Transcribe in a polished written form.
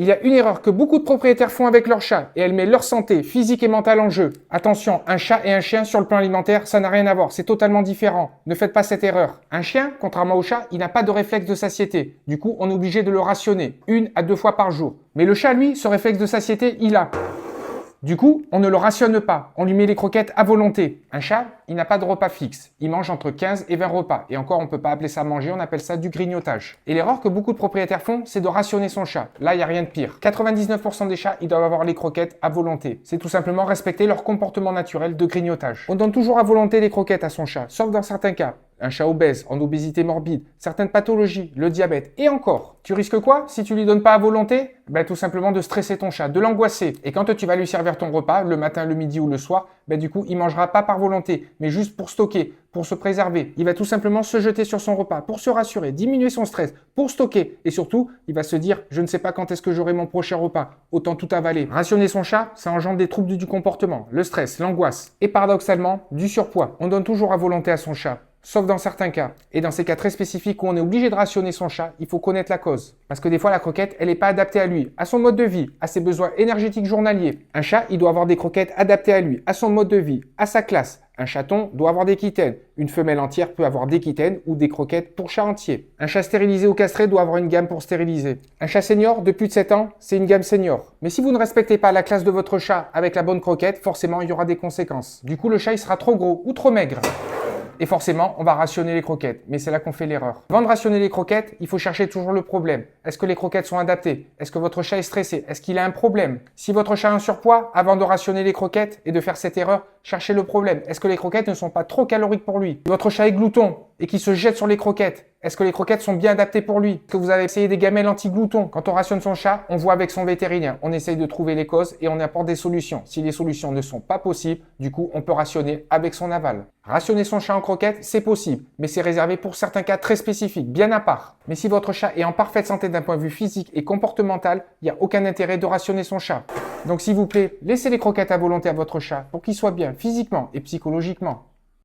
Il y a une erreur que beaucoup de propriétaires font avec leur chat et elle met leur santé physique et mentale en jeu. Attention, un chat et un chien sur le plan alimentaire, ça n'a rien à voir, c'est totalement différent. Ne faites pas cette erreur. Un chien, contrairement au chat, il n'a pas de réflexe de satiété. Du coup, on est obligé de le rationner 1 à 2 fois par jour. Mais le chat, lui, ce réflexe de satiété, il a. Du coup, on ne le rationne pas, on lui met les croquettes à volonté. Un chat, il n'a pas de repas fixe. Il mange entre 15 et 20 repas. Et encore, on ne peut pas appeler ça manger, on appelle ça du grignotage. Et l'erreur que beaucoup de propriétaires font, c'est de rationner son chat. Là, il n'y a rien de pire. 99% des chats, ils doivent avoir les croquettes à volonté. C'est tout simplement respecter leur comportement naturel de grignotage. On donne toujours à volonté les croquettes à son chat, sauf dans certains cas. Un chat obèse, en obésité morbide, certaines pathologies, le diabète, et encore. Tu risques quoi si tu lui donnes pas à volonté? Tout simplement de stresser ton chat, de l'angoisser. Et quand tu vas lui servir ton repas, le matin, le midi ou le soir, du coup, il mangera pas par volonté, mais juste pour stocker, pour se préserver. Il va tout simplement se jeter sur son repas, pour se rassurer, diminuer son stress, pour stocker. Et surtout, il va se dire, je ne sais pas quand est-ce que j'aurai mon prochain repas, autant tout avaler. Rationner son chat, ça engendre des troubles du comportement, le stress, l'angoisse, et paradoxalement, du surpoids. On donne toujours à volonté à son chat. Sauf dans certains cas. Et dans ces cas très spécifiques où on est obligé de rationner son chat, il faut connaître la cause. Parce que des fois, la croquette, elle n'est pas adaptée à lui, à son mode de vie, à ses besoins énergétiques journaliers. Un chat, il doit avoir des croquettes adaptées à lui, à son mode de vie, à sa classe. Un chaton doit avoir des quitaines. Une femelle entière peut avoir des quitaines ou des croquettes pour chat entier. Un chat stérilisé ou castré doit avoir une gamme pour stériliser. Un chat senior de plus de 7 ans, c'est une gamme senior. Mais si vous ne respectez pas la classe de votre chat avec la bonne croquette, forcément, il y aura des conséquences. Du coup, le chat, il sera trop gros ou trop maigre. Et forcément, on va rationner les croquettes. Mais c'est là qu'on fait l'erreur. Avant de rationner les croquettes, il faut chercher toujours le problème. Est-ce que les croquettes sont adaptées? Est-ce que votre chat est stressé? Est-ce qu'il a un problème? Si votre chat a un surpoids, avant de rationner les croquettes et de faire cette erreur, cherchez le problème. Est-ce que les croquettes ne sont pas trop caloriques pour lui? Si votre chat est glouton et qu'il se jette sur les croquettes, est-ce que les croquettes sont bien adaptées pour lui? Est-ce que vous avez essayé des gamelles anti-gloutons? Quand on rationne son chat, on voit avec son vétérinaire. On essaye de trouver les causes et on apporte des solutions. Si les solutions ne sont pas possibles, du coup, on peut rationner avec son aval. Rationner son chat en croquettes, c'est possible, mais c'est réservé pour certains cas très spécifiques, bien à part. Mais si votre chat est en parfaite santé d'un point de vue physique et comportemental, il n'y a aucun intérêt de rationner son chat. Donc s'il vous plaît, laissez les croquettes à volonté à votre chat pour qu'il soit bien physiquement et psychologiquement.